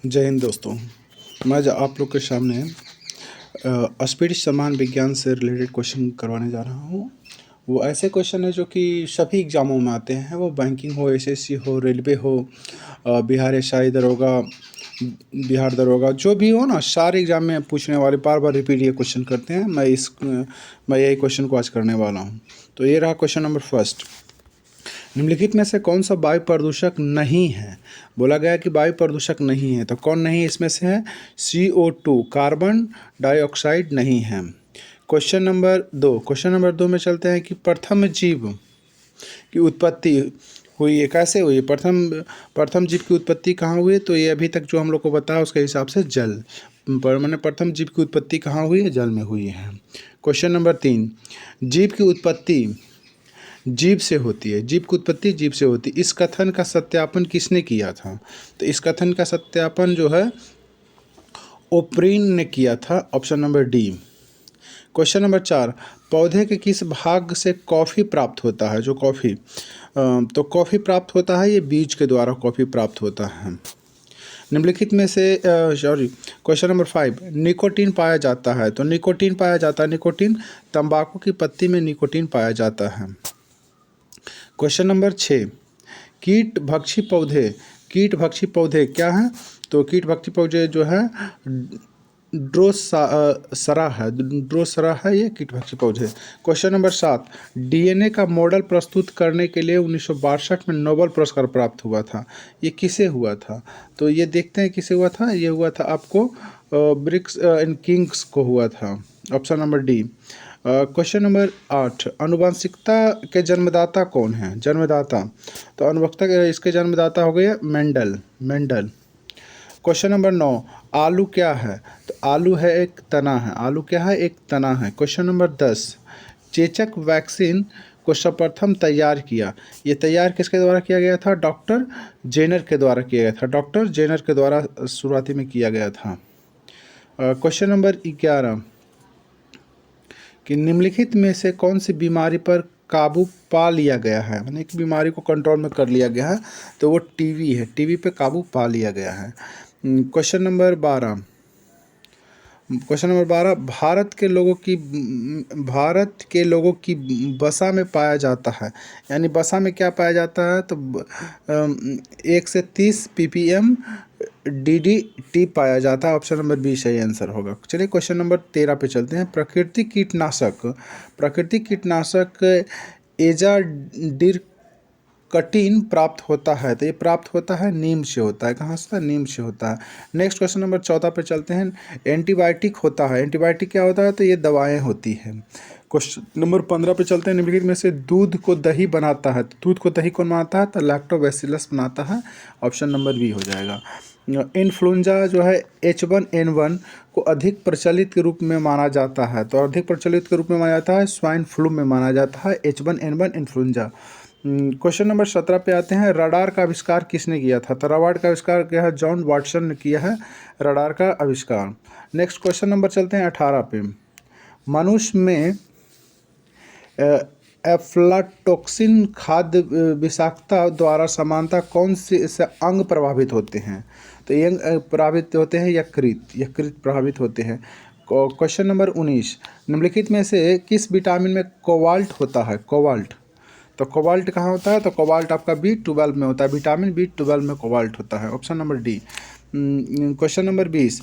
जय हिंद दोस्तों। मैं आज आप लोग के सामने स्पीड समान विज्ञान से रिलेटेड क्वेश्चन करवाने जा रहा हूँ। वो ऐसे क्वेश्चन है जो कि सभी एग्ज़ामों में आते हैं, वो बैंकिंग हो, एसएससी हो, रेलवे हो, बिहार एसआई दरोगा, बिहार दरोगा, जो भी हो ना, सारे एग्ज़ाम में पूछने वाले बार बार रिपीट ये क्वेश्चन करते हैं। मैं यही क्वेश्चन को आज करने वाला हूँ। तो ये रहा क्वेश्चन नंबर फर्स्ट। निम्नलिखित में से कौन सा वायु प्रदूषक नहीं है? बोला गया कि वायु प्रदूषक नहीं है, तो कौन नहीं इसमें से है? CO2 कार्बन डाइऑक्साइड नहीं है। क्वेश्चन नंबर दो में चलते हैं कि प्रथम जीव की उत्पत्ति हुई है, कैसे हुई है? प्रथम जीव की उत्पत्ति कहाँ हुई है? तो ये अभी तक जो हम लोग को बताया उसके हिसाब से जल पर मैंने प्रथम जीव की उत्पत्ति कहाँ हुई है? जल में हुई है। क्वेश्चन नंबर 3, जीव की उत्पत्ति जीव से होती है, जीव की उत्पत्ति जीव से होती है, इस कथन का सत्यापन किसने किया था? तो इस कथन का सत्यापन जो है ओप्रीन ने किया था, option number D. Question number 4, पौधे के किस भाग से कॉफ़ी प्राप्त होता है? जो कॉफ़ी तो कॉफ़ी प्राप्त होता है, ये बीज के द्वारा कॉफ़ी प्राप्त होता है। निम्नलिखित में से क्वेश्चन नंबर 5, निकोटीन पाया जाता है, तो निकोटीन पाया जाता है, निकोटीन तंबाकू की पत्ती में निकोटीन पाया जाता है। क्वेश्चन नंबर 6, कीटभक्षी पौधे क्या हैं? तो कीटभक्षी पौधे जो है ड्रोसरा है ये कीटभक्षी पौधे। क्वेश्चन नंबर 7, DNA का मॉडल प्रस्तुत करने के लिए 1962 में नोबेल पुरस्कार प्राप्त हुआ था, ये किसे हुआ था? तो ये देखते हैं किसे हुआ था। ये हुआ था आपको ब्रिक्स एंड किंग्स को हुआ था, option number D. Question number 8, अनुवांशिकता के जन्मदाता कौन है? जन्मदाता, तो अनुवक्ता के इसके जन्मदाता हो गए मेंडल। क्वेश्चन नंबर 9, आलू क्या है? तो आलू है एक तना है, आलू क्या है? एक तना है। क्वेश्चन नंबर 10, चेचक वैक्सीन को सर्वप्रथम तैयार किया, ये तैयार किसके द्वारा किया गया था? डॉक्टर जेनर के द्वारा किया गया था, डॉक्टर जेनर के द्वारा शुरुआती में किया गया था। क्वेश्चन नंबर 11, कि निम्नलिखित में से कौन सी बीमारी पर काबू पा लिया गया है, यानी कि बीमारी को कंट्रोल में कर लिया गया है? तो वो टीबी है, टीबी पे काबू पा लिया गया है। क्वेश्चन नंबर 12, भारत के लोगों की वसा में पाया जाता है, यानी वसा में क्या पाया जाता है? तो 1 से 30 ppm DDT पाया जाता है, ऑप्शन नंबर बी सही आंसर होगा। चलिए क्वेश्चन नंबर 13 पे चलते हैं। प्राकृतिक कीटनाशक एजाडिरकटिन प्राप्त होता है, तो ये प्राप्त होता है नीम से होता है। कहाँ से? नीम से होता है। नेक्स्ट क्वेश्चन नंबर 14 पे चलते हैं। एंटीबायोटिक होता है, एंटीबायोटिक क्या होता है? तो ये दवाएं होती हैं। क्वेश्चन नंबर 15 पे चलते हैं। निम्नलिखित में से दूध को दही बनाता है, तो दूध को दही कौन बनाता है? तो लैक्टोबैसिलस बनाता है, ऑप्शन नंबर बी हो जाएगा। इन्फ्लुएंजा जो है H1N1 को अधिक प्रचलित के रूप में माना जाता है, तो अधिक प्रचलित के रूप में माना जाता है स्वाइन फ्लू में माना जाता है H1N1 इन्फ्लुएंजा। क्वेश्चन नंबर 17 पे आते हैं। रडार का आविष्कार किसने किया था? तो रडार का आविष्कार क्या है? जॉन वाटसन ने किया है रडार का आविष्कार। नेक्स्ट क्वेश्चन नंबर चलते हैं 18 पे। मनुष्य में एफ्लाटॉक्सिन खाद्य विषाक्तता द्वारा समानता कौन से अंग प्रभावित होते हैं? तो ये अंग प्रभावित होते हैं यकृत प्रभावित होते हैं। क्वेश्चन नंबर 19, निम्नलिखित में से किस विटामिन में कोबाल्ट होता है? कोबाल्ट, तो कोबाल्ट कहाँ होता है? तो कोबाल्ट आपका B12 में होता है, विटामिन B12 में कोबाल्ट होता है, option number D. Question number 20,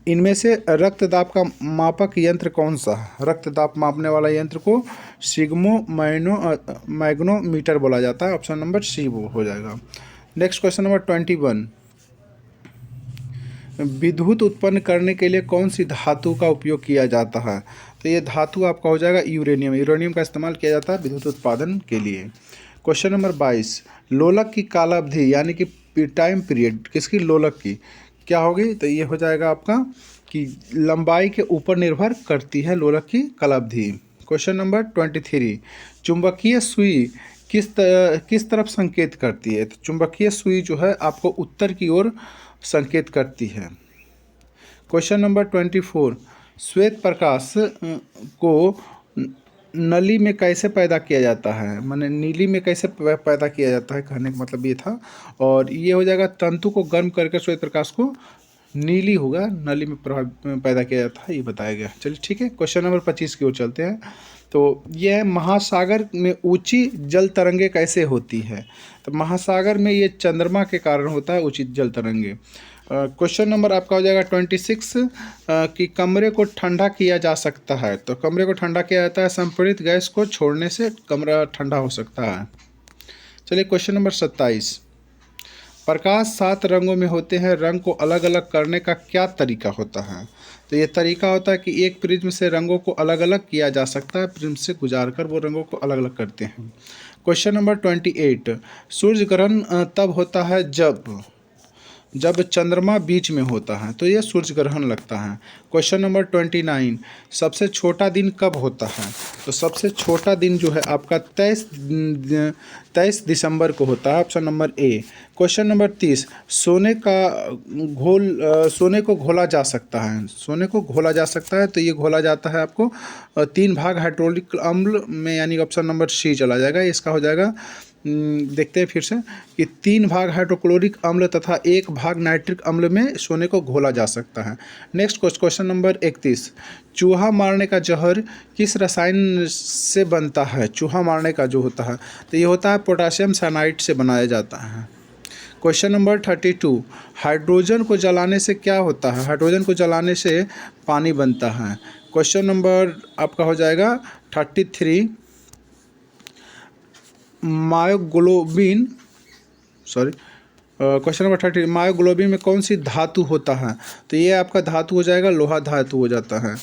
इनमें से रक्तदाब का मापक यंत्र कौन सा है? रक्तदाब मापने वाला यंत्र को मैग्नोमीटर बोला जाता है, ऑप्शन नंबर सी वो हो जाएगा। नेक्स्ट क्वेश्चन नंबर 21, विद्युत उत्पन्न करने के लिए कौन सी धातु का उपयोग किया जाता है? तो ये धातु आपका हो जाएगा यूरेनियम का इस्तेमाल किया जाता है विद्युत उत्पादन के लिए। क्वेश्चन नंबर 22, लोलक की कालावधि यानी कि टाइम पीरियड किसकी? लोलक की क्या होगी? तो ये हो जाएगा आपका कि लंबाई के ऊपर निर्भर करती है लोलक की कालावधि। क्वेश्चन नंबर 23, चुंबकीय सुई किस तरफ संकेत करती है? तो चुंबकीय सुई जो है आपको उत्तर की ओर संकेत करती है। क्वेश्चन नंबर 24, श्वेत प्रकाश को नली में कैसे पैदा किया जाता है, माने नीली में कैसे पैदा किया जाता है, कहने का मतलब ये था। और ये हो जाएगा तंतु को गर्म करके श्वेत प्रकाश को नीली होगा, नली में पैदा किया जाता है, ये बताया गया। चलिए ठीक है, क्वेश्चन नंबर 25 की ओर चलते हैं। तो ये है, महासागर में ऊंची जल तरंगे कैसे होती है। तो महासागर में ये चंद्रमा के कारण होता है ऊंची जल तरंगे। क्वेश्चन नंबर आपका हो जाएगा 26 कि कमरे को ठंडा किया जा सकता है। तो कमरे को ठंडा किया जाता है संपीड़ित गैस को छोड़ने से कमरा ठंडा हो सकता है। चलिए क्वेश्चन नंबर 27, प्रकाश 7 रंगों में होते हैं, रंग को अलग अलग करने का क्या तरीका होता है। तो ये तरीका होता है कि एक प्रिज्म से रंगों को अलग अलग किया जा सकता है, प्रिज्म से गुजार कर वो रंगों को अलग अलग करते हैं। क्वेश्चन नंबर 28, सूर्य ग्रहण तब होता है जब चंद्रमा बीच में होता है, तो ये सूर्य ग्रहण लगता है। क्वेश्चन नंबर 29, सबसे छोटा दिन कब होता है। तो सबसे छोटा दिन जो है आपका 23 दिसंबर को होता है, option number A. Question number 30, सोने को घोला जा सकता है। सोने को घोला जा सकता है, तो ये घोला जाता है आपको 3 भाग हाइड्रोक्लोरिक अम्ल में, यानी ऑप्शन नंबर सी चला जाएगा। इसका हो जाएगा, देखते हैं फिर से, कि 3 भाग हाइड्रोक्लोरिक अम्ल तथा 1 भाग नाइट्रिक अम्ल में सोने को घोला जा सकता है। नेक्स्ट क्वेश्चन नंबर 31, चूहा मारने का जहर किस रसायन से बनता है। चूहा मारने का जो होता है, तो ये होता है पोटासियम साइनाइड से बनाया जाता है। क्वेश्चन नंबर 32, हाइड्रोजन को जलाने से क्या होता है। हाइड्रोजन को जलाने से पानी बनता है। क्वेश्चन नंबर आपका हो जाएगा 33, मायोग्लोबिन क्वेश्चन नंबर 30, मायोग्लोबिन में कौन सी धातु होता है। तो ये आपका धातु हो जाएगा, लोहा धातु हो जाता है।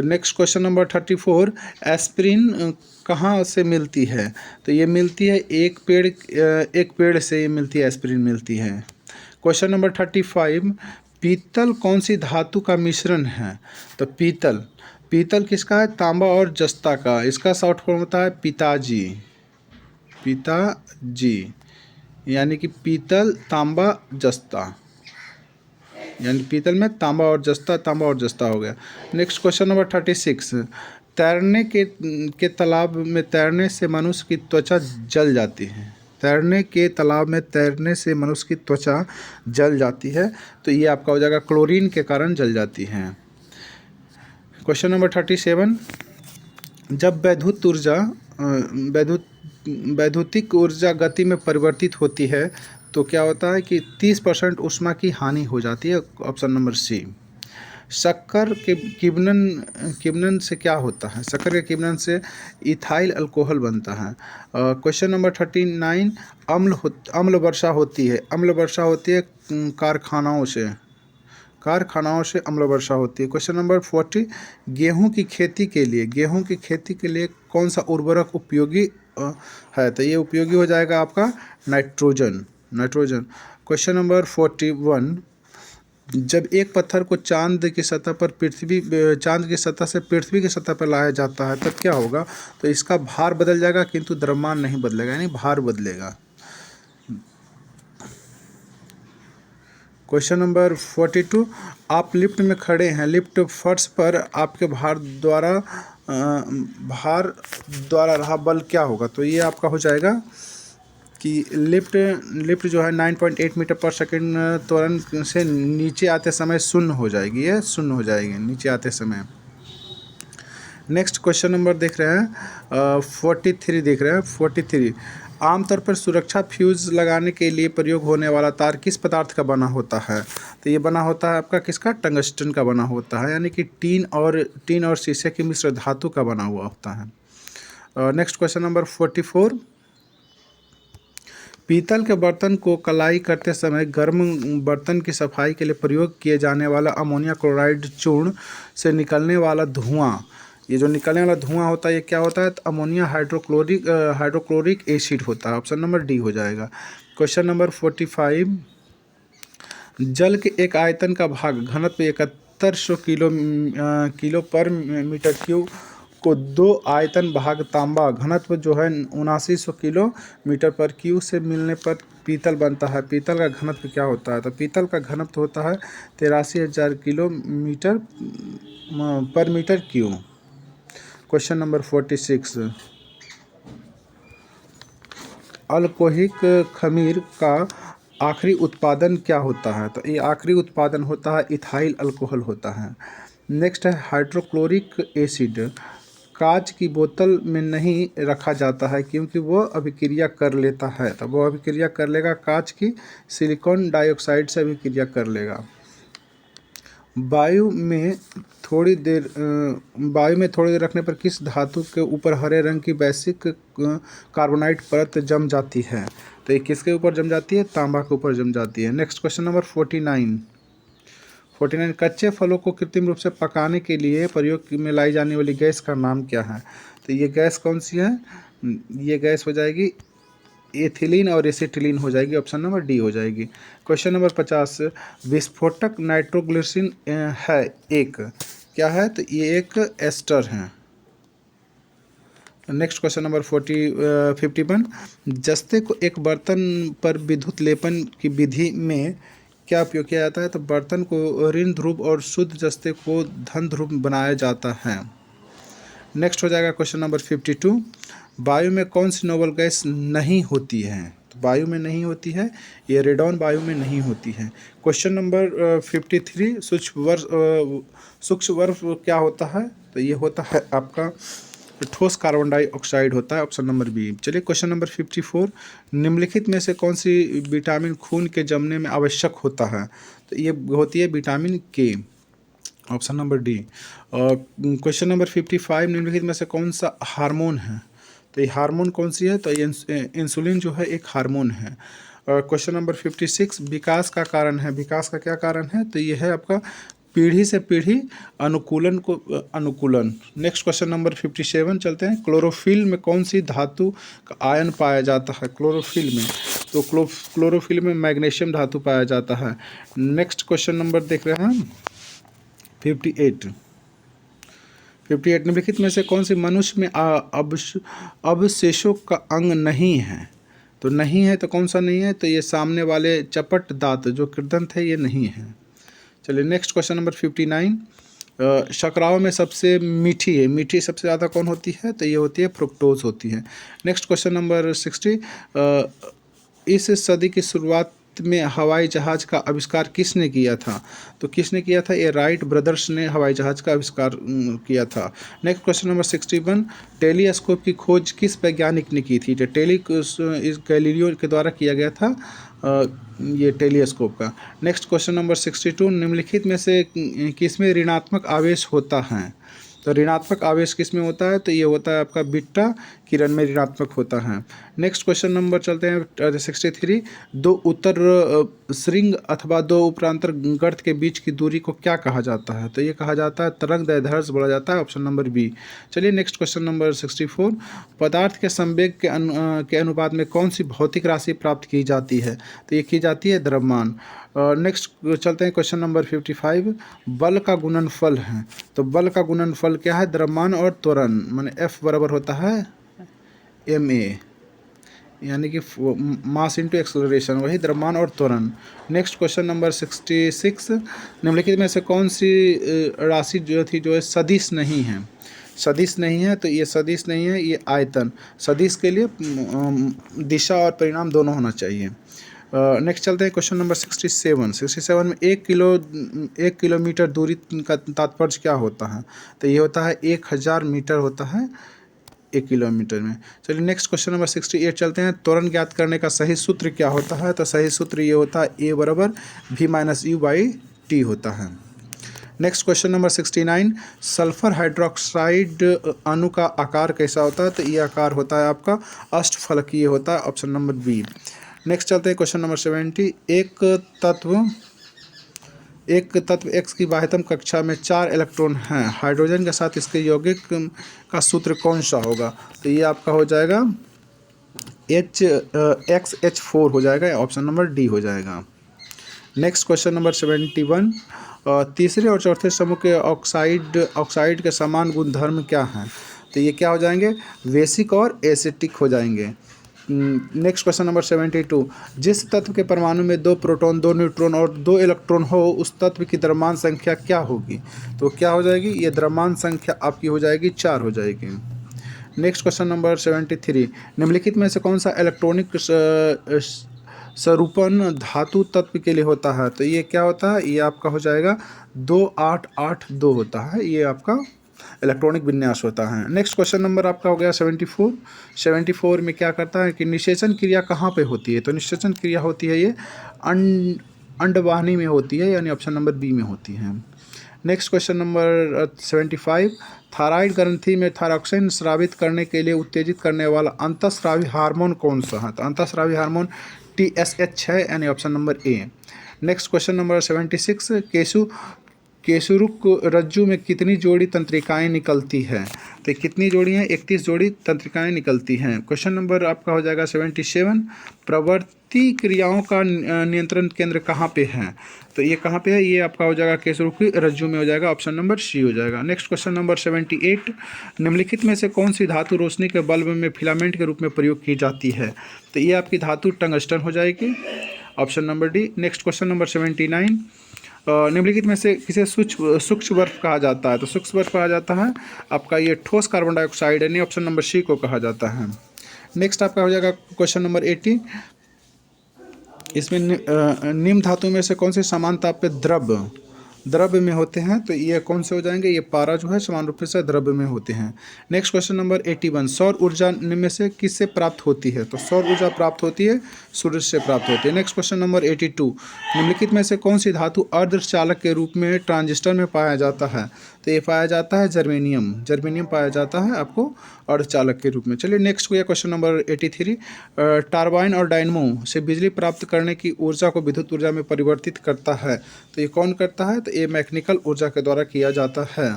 नेक्स्ट क्वेश्चन नंबर 34, एस्पिरिन कहाँ से मिलती है। तो ये मिलती है एक पेड़ से ये मिलती है, एस्पिरिन मिलती है। क्वेश्चन नंबर 35, पीतल कौन सी धातु का मिश्रण है। तो पीतल किसका है, तांबा और जस्ता का। इसका शॉर्ट फॉर्म होता है पिताजी, यानी कि पीतल, तांबा, जस्ता, यानी पीतल में तांबा और जस्ता हो गया। नेक्स्ट क्वेश्चन नंबर 36, तैरने के तालाब में तैरने से मनुष्य की त्वचा जल जाती है। तैरने के तालाब में तैरने से मनुष्य की त्वचा जल जाती है, तो ये आपका हो जाएगा क्लोरीन के कारण जल जाती है। क्वेश्चन नंबर 37, जब वैद्युतिक ऊर्जा गति में परिवर्तित होती है, तो क्या होता है कि 30% ऊष्मा की हानि हो जाती है, ऑप्शन नंबर सी। शक्कर के किण्वन से क्या होता है। शक्कर के किण्वन से इथाइल अल्कोहल बनता है। क्वेश्चन नंबर 39, अम्ल वर्षा होती है। अम्ल वर्षा होती है कारखानाओं से अम्ल वर्षा होती है। क्वेश्चन नंबर 40, गेहूं की खेती के लिए कौन सा उर्वरक उपयोगी है। तो ये उपयोगी हो जाएगा आपका नाइट्रोजन। क्वेश्चन नंबर 41, जब एक पत्थर को चांद की सतह से पृथ्वी की सतह पर लाया जाता है, तब क्या होगा। तो इसका भार बदल जाएगा, किंतु द्रव्यमान नहीं बदलेगा, यानी भार बदलेगा। क्वेश्चन नंबर 42, आप लिफ्ट में खड़े हैं, लिफ्ट फर्श पर आपके भार द्वारा रहा बल क्या होगा। तो ये आपका हो जाएगा कि लिफ्ट जो है 9.8 मीटर पर सेकंड त्वरण से नीचे आते समय शून्य हो जाएगी, नीचे आते समय। नेक्स्ट क्वेश्चन नंबर देख रहे हैं 43, आमतौर पर सुरक्षा फ्यूज लगाने के लिए प्रयोग होने वाला तार किस पदार्थ का बना होता है। तो ये बना होता है आपका किसका, टंगस्टन का बना होता है, यानी कि टीन और शीशे की मिश्र धातु का बना हुआ होता है। नेक्स्ट क्वेश्चन नंबर 44, पीतल के बर्तन को कलाई करते समय गर्म बर्तन की सफाई के लिए प्रयोग किए जाने वाला अमोनिया क्लोराइड चूर्ण से निकलने वाला धुआं, ये जो निकलने वाला धुआं होता है ये क्या होता है, तो अमोनिया हाइड्रोक्लोरिक एसिड होता है, ऑप्शन नंबर डी हो जाएगा। क्वेश्चन नंबर 45, जल के एक आयतन का भाग घनत्व 7100 किलो पर मीटर क्यूब को 2 आयतन भाग तांबा घनत्व जो है 7900 किलो मीटर पर क्यूब से मिलने पर पीतल बनता है। पीतल का घनत्व क्या होता है, तो पीतल का घनत्व होता है 83,000 किलो मीटर पर metre cube. Question number 46, alcoholic खमीर का आखिरी उत्पादन क्या होता है? तो ये आखिरी उत्पादन होता है इथाइल अल्कोहल होता है। नेक्स्ट है हाइड्रोक्लोरिक एसिड कांच की बोतल में नहीं रखा जाता है क्योंकि वो अभिक्रिया कर लेता है। तो वो अभिक्रिया कर लेगा कांच की सिलिकॉन डाइऑक्साइड से अभिक्रिया कर लेगा। वायु में थोड़ी देर रखने पर किस धातु के ऊपर हरे रंग की बेसिक कार्बोनाइट परत जम जाती है? तो ये किसके ऊपर जम जाती है? तांबा के ऊपर जम जाती है। नेक्स्ट क्वेश्चन नंबर 49, कच्चे फलों को कृत्रिम रूप से पकाने के लिए प्रयोग में लाई जाने वाली गैस का नाम क्या है? तो ये गैस कौन सी है? ये गैस हो जाएगी एथिलीन और एसिटिलीन हो जाएगी। ऑप्शन नंबर डी हो जाएगी। क्वेश्चन नंबर 50, विस्फोटक नाइट्रोग्लिसरीन है एक क्या है? तो ये एक एस्टर है। नेक्स्ट क्वेश्चन नंबर 51, जस्ते को एक बर्तन पर विद्युत लेपन की विधि में क्या उपयोग किया जाता है? तो बर्तन को ऋण ध्रुव और शुद्ध जस्ते को धन ध्रुव बनाया जाता है। नेक्स्ट हो जाएगा क्वेश्चन नंबर 52, वायु में कौन सी नोबल गैस नहीं होती है? तो वायु में नहीं होती है ये रेडॉन वायु में नहीं होती है। क्वेश्चन नंबर 53, सूक्ष्म वर्ष क्या होता है? तो ये होता है आपका ठोस कार्बन डाइऑक्साइड होता है। Option number B. चलिए क्वेश्चन नंबर 54, निम्नलिखित में से कौन सी विटामिन खून के जमने में आवश्यक होता है? तो ये होती है विटामिन के। Option number D. Question number 55, निम्नलिखित में से कौन सा हार्मोन है? तो ये हार्मोन कौन सी है? तो ये इंसुलिन जो है एक हार्मोन है। क्वेश्चन नंबर 56, विकास का कारण है। विकास का क्या कारण है? तो ये है आपका पीढ़ी से पीढ़ी अनुकूलन। नेक्स्ट क्वेश्चन नंबर 57 चलते हैं, क्लोरोफिल में कौन सी धातु का आयन पाया जाता है? क्लोरोफिल में तो क्लोरोफिल में मैग्नीशियम धातु पाया जाता है। नेक्स्ट क्वेश्चन नंबर देख रहे हैं 58, निम्नलिखित में से कौन सी मनुष्य में अवशेषों का अंग नहीं है? तो नहीं है तो कौन सा नहीं है? तो ये सामने वाले चपट दांत जो कृदंत है ये नहीं है। चलिए नेक्स्ट क्वेश्चन नंबर 59, शर्कराओं में सबसे मीठी सबसे ज़्यादा कौन होती है? तो ये होती है फ्रुक्टोज होती है। नेक्स्ट क्वेश्चन नंबर 60, इस सदी की शुरुआत में हवाई जहाज़ का आविष्कार किसने किया था? तो किसने किया था? ये राइट ब्रदर्स ने हवाई जहाज़ का आविष्कार किया था। नेक्स्ट क्वेश्चन नंबर 61, टेलीस्कोप की खोज किस वैज्ञानिक ने की थी? तो गैलीलियो के द्वारा किया गया था ये टेलीस्कोप का। नेक्स्ट क्वेश्चन नंबर 62, निम्नलिखित में से किसमें ऋणात्मक आवेश होता है? तो ऋणात्मक आवेश किस में होता है? तो ये होता है आपका बीटा किरण में ऋणात्मक होता है। नेक्स्ट क्वेश्चन नंबर चलते हैं 63, दो उत्तर श्रृंग अथवा दो उपरांतर गर्त के बीच की दूरी को क्या कहा जाता है? तो ये कहा जाता है तरंग दैर्ध्य बोला जाता है। Option number B. चलिए नेक्स्ट क्वेश्चन नंबर 64, पदार्थ के संवेग के अनुपात में कौन सी भौतिक राशि प्राप्त की जाती है? तो ये की जाती है द्रव्यमान। नेक्स्ट चलते हैं क्वेश्चन नंबर 55, बल का गुणनफल है। तो बल का गुणनफल क्या है? द्रव्यमान और त्वरण, माने F बराबर होता है ma, यानी कि मास इंटू एक्सेलरेशन, वही द्रव्यमान और त्वरण। नेक्स्ट क्वेश्चन नंबर 66, निम्नलिखित में से कौन सी राशि जो थी जो है सदिश नहीं है? सदिश नहीं है तो ये सदिश नहीं है, ये आयतन। सदिश के लिए दिशा और परिणाम दोनों होना चाहिए। नेक्स्ट चलते हैं क्वेश्चन नंबर 67 में 1 किलोमीटर दूरी का तात्पर्य क्या होता है? तो ये होता है 1000 मीटर होता है 1 किलोमीटर में। चलिए नेक्स्ट क्वेश्चन नंबर 68 चलते हैं, त्वरण ज्ञात करने का सही सूत्र क्या होता है? तो सही सूत्र ये होता है A बराबर V-U/T होता है। Next question number 69, sulphur hydroxide अणु का आकार कैसा होता है? तो ये आकार होता है आपका अष्टफलकीय होता है। Option number B. नेक्स्ट चलते हैं क्वेश्चन नंबर 70, एक तत्व X की बाह्यतम कक्षा में 4 इलेक्ट्रॉन हैं, हाइड्रोजन के साथ इसके यौगिक का सूत्र कौन सा होगा? तो ये आपका हो जाएगा XH4 हो जाएगा। ऑप्शन नंबर डी हो जाएगा। नेक्स्ट क्वेश्चन नंबर 71, तीसरे और चौथे समूह के ऑक्साइड के समान गुणधर्म क्या हैं? तो ये क्या हो जाएंगे? बेसिक और एसिटिक हो जाएंगे। नेक्स्ट क्वेश्चन नंबर 72, जिस तत्व के परमाणु में 2 प्रोटॉन 2 न्यूट्रॉन और 2 इलेक्ट्रॉन हो उस तत्व की द्रव्यमान संख्या क्या होगी? तो क्या हो जाएगी? ये द्रव्यमान संख्या आपकी हो जाएगी 4 हो जाएगी। नेक्स्ट क्वेश्चन नंबर 73, निम्नलिखित में से कौन सा इलेक्ट्रॉनिक स्वरूपन धातु तत्व के लिए होता है? तो ये क्या होता है? ये आपका हो जाएगा 2882 होता है, ये आपका इलेक्ट्रॉनिक विन्यास होता है। नेक्स्ट क्वेश्चन नंबर आपका हो गया 74। 74 में क्या करता है कि निषेचन क्रिया कहाँ पे होती है? तो निषेचन क्रिया होती है ये अंडवाहिनी में होती है, यानी ऑप्शन नंबर बी में होती है। नेक्स्ट क्वेश्चन नंबर 75, थायराइड ग्रंथि में थायरॉक्सिन स्रावित करने के लिए उत्तेजित करने वाला अंतःस्रावी हार्मोन कौन सा है? तो अंतःस्रावी हार्मोन TSH है, यानी option number A. Next question number 76, केशुरुक रज्जु में कितनी जोड़ी तंत्रिकाएं निकलती है? तो कितनी जोड़ी हैं? 31 जोड़ी तंत्रिकाएं निकलती हैं। क्वेश्चन नंबर आपका हो जाएगा 77, प्रवृत्ति क्रियाओं का नियंत्रण केंद्र कहाँ पे है? तो ये कहाँ पे है? ये आपका हो जाएगा केशुरुक रज्जु में हो जाएगा, ऑप्शन नंबर सी हो जाएगा। नेक्स्ट क्वेश्चन नंबर 78, निम्नलिखित में से कौन सी धातु रोशनी के बल्ब में फिलामेंट के रूप में प्रयोग की जाती है? तो ये आपकी धातु टंगस्टन हो जाएगी, option number D. Next question number 79, निम्नलिखित में से किसे सूक्ष्म बर्फ कहा जाता है? तो सूक्ष्म बर्फ कहा जाता है आपका ये ठोस कार्बन डाइऑक्साइड, यानी ऑप्शन नंबर सी को कहा जाता है। नेक्स्ट आपका हो जाएगा क्वेश्चन नंबर 80, इसमें निम्न धातु में से कौन से समान ताप पे द्रव्य में होते हैं? तो ये कौन से हो जाएंगे? ये पारा जो है समान रूप से द्रव्य में होते हैं। नेक्स्ट क्वेश्चन नंबर 81, सौर ऊर्जा निम्न में से किससे प्राप्त होती है? तो सौर ऊर्जा प्राप्त होती है सूर्य से प्राप्त होती है। नेक्स्ट क्वेश्चन नंबर 82, निम्नलिखित में से कौन सी धातु अर्धचालक के रूप में ट्रांजिस्टर में पाया जाता है? तो ये पाया जाता है जर्मेनियम पाया जाता है आपको अर्धचालक के रूप में। चलिए नेक्स्ट हुआ क्वेश्चन नंबर 83, टरबाइन और डायनमो से बिजली प्राप्त करने की ऊर्जा को विद्युत ऊर्जा में परिवर्तित करता है, तो ये कौन करता है? तो ये मैकेनिकल ऊर्जा के द्वारा किया जाता है।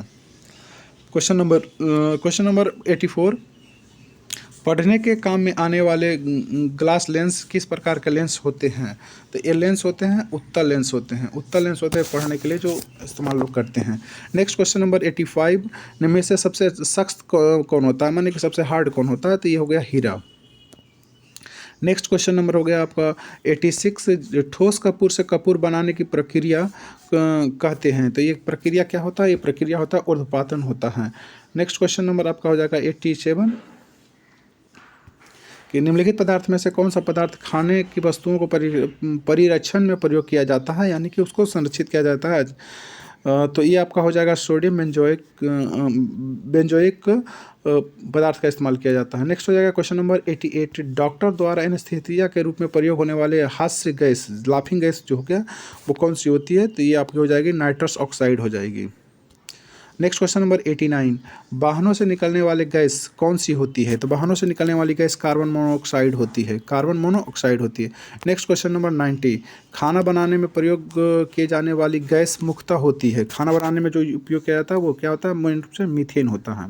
क्वेश्चन नंबर 84, पढ़ने के काम में आने वाले ग्लास लेंस किस प्रकार के लेंस होते हैं? तो ये लेंस होते हैं उत्तल लेंस होते हैं पढ़ने के लिए जो इस्तेमाल लोग करते हैं। नेक्स्ट क्वेश्चन नंबर 85, इनमें से सबसे सख्त कौन होता है, माने कि सबसे हार्ड कौन होता है? तो ये हो गया हीरा। नेक्स्ट क्वेश्चन नंबर हो गया आपका 86, ठोस कपूर से कपूर बनाने की प्रक्रिया कहते हैं, तो ये प्रक्रिया क्या होता है? ये प्रक्रिया होता है ऊर्ध्वपातन होता है। नेक्स्ट क्वेश्चन नंबर आपका हो जाएगा 87, कि निम्नलिखित पदार्थ में से कौन सा पदार्थ खाने की वस्तुओं को परिरक्षण में प्रयोग किया जाता है, यानी कि उसको संरक्षित किया जाता है? तो ये आपका हो जाएगा सोडियम बेंजोइक पदार्थ का इस्तेमाल किया जाता है। नेक्स्ट हो जाएगा क्वेश्चन नंबर 88, डॉक्टर द्वारा एनेस्थीसिया के रूप में प्रयोग होने वाले हास्य गैस लाफिंग गैस जो हो गया वो कौन सी होती है? तो ये आपकी हो जाएगी नाइट्रस ऑक्साइड हो जाएगी। नेक्स्ट क्वेश्चन नंबर 89, वाहनों से निकलने वाली गैस कौन सी होती है? तो वाहनों से निकलने वाली गैस कार्बन मोनोऑक्साइड होती है। नेक्स्ट क्वेश्चन नंबर 90, खाना बनाने में प्रयोग किए जाने वाली गैस मुख्यतः होती है, खाना बनाने में जो उपयोग किया जाता है वो क्या होता है? मूल रूप से मीथेन होता है।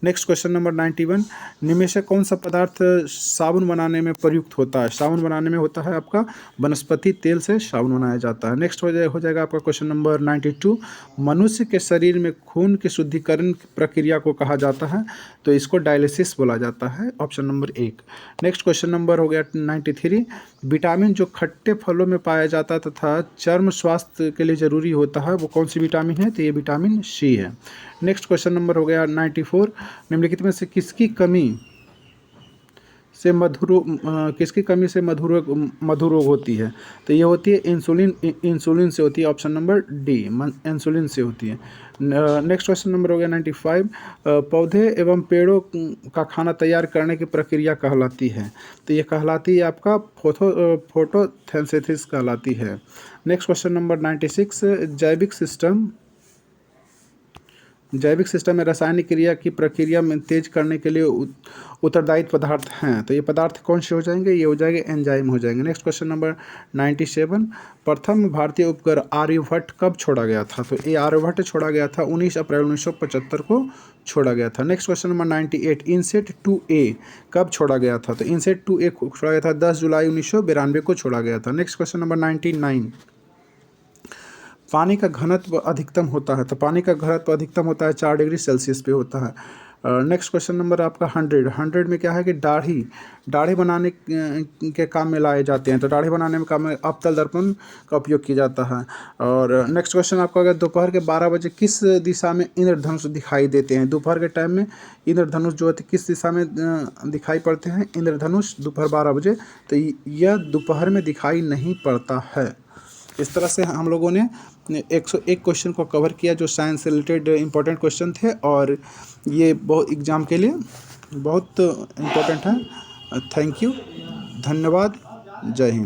नेक्स्ट क्वेश्चन नंबर 91, निम्न से कौन सा पदार्थ साबुन बनाने में प्रयुक्त होता है? साबुन बनाने में होता है आपका वनस्पति तेल से साबुन बनाया जाता है। नेक्स्ट हो जाएगा आपका क्वेश्चन नंबर 92, मनुष्य के शरीर में खून की शुद्धिकरण प्रक्रिया को कहा जाता है? तो इसको डायलिसिस बोला जाता है, option number 1। Next question number हो गया 93, विटामिन जो खट्टे फलों में पाया जाता तथा चर्म स्वास्थ्य के लिए जरूरी होता है वो कौन सी विटामिन है? तो ये विटामिन सी है। नेक्स्ट क्वेश्चन नंबर हो गया 94, निम्नलिखित में से किसकी कमी से मधुर रोग होती है? तो ये होती है इंसुलिन से होती है, ऑप्शन नंबर डी इंसुलिन से होती है। नेक्स्ट क्वेश्चन नंबर हो गया 95, पौधे एवं पेड़ों का खाना तैयार करने की प्रक्रिया कहलाती है? तो ये कहलाती है आपका फोटोसिंथेसिस कहलाती है। नेक्स्ट क्वेश्चन नंबर 96, जैविक सिस्टम में रासायनिक क्रिया की प्रक्रिया में तेज करने के लिए उत्तरदायी पदार्थ हैं, तो ये पदार्थ कौन से हो जाएंगे? ये हो जाएंगे एंजाइम हो जाएंगे। नेक्स्ट क्वेश्चन नंबर 97, प्रथम भारतीय उपग्रह आर्यभट्ट कब छोड़ा गया था? तो ये आर्यभट्ट छोड़ा गया था 19 अप्रैल 1975 को छोड़ा गया था। Next question number 98, INSAT 2A कब छोड़ा गया था? तो इनसेट 2A छोड़ा गया था 10 जुलाई 1992 को छोड़ा गया था। नेक्स्ट क्वेश्चन नंबर 99, पानी का घनत्व अधिकतम होता है? तो पानी का घनत्व अधिकतम होता है 4 डिग्री सेल्सियस पे होता है। नेक्स्ट क्वेश्चन नंबर आपका 100 में क्या है कि दाढ़ी बनाने के काम में लाए जाते हैं। तो दाढ़ी बनाने में काम में अवतल दर्पण का उपयोग किया जाता है। और नेक्स्ट क्वेश्चन आपका अगर दोपहर के 12 बजे किस दिशा में इंद्रधनुष दिखाई देते हैं। दोपहर के टाइम में इंद्रधनुष जो है किस दिशा में दिखाई पड़ते हैं। इंद्रधनुष दोपहर 12 बजे, तो यह दोपहर में दिखाई नहीं पड़ता है। इस तरह से हम लोगों ने 101 क्वेश्चन को कवर किया जो साइंस से रिलेटेड इंपॉर्टेंट क्वेश्चन थे, और ये बहुत एग्ज़ाम के लिए बहुत इम्पोर्टेंट है। थैंक यू, धन्यवाद, जय हिंद।